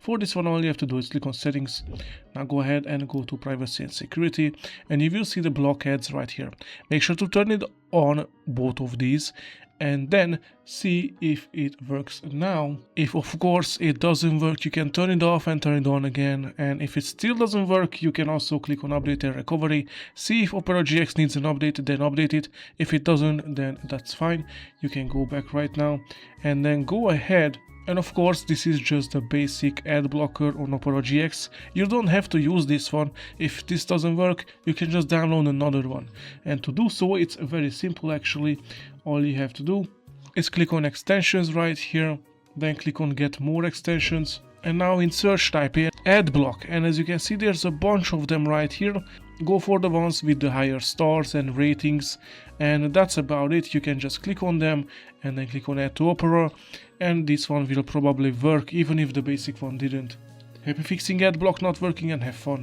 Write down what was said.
For this one, all you have to do is click on settings. Now go ahead and go to privacy and security, and you will see the blockheads right here. Make sure to turn it on, both of these, and then see if it works. Now, if of course it doesn't work, you can turn it off and turn it on again, and if it still doesn't work, you can also click on update and recovery, see if Opera GX needs an update, then update it. If it doesn't, then that's fine. You can go back right now and then go ahead. And of course, this is just a basic ad blocker on Opera GX. You don't have to use this one. If this doesn't work, you can just download another one. And to do so, it's very simple actually. All you have to do is click on extensions right here, then click on get more extensions. And now in search type in Adblock, and as you can see, there's a bunch of them right here. Go for the ones with the higher stars and ratings, and that's about it. You can just click on them and then click on add to Opera, and this one will probably work even if the basic one didn't. Happy fixing Adblock not working, and have fun.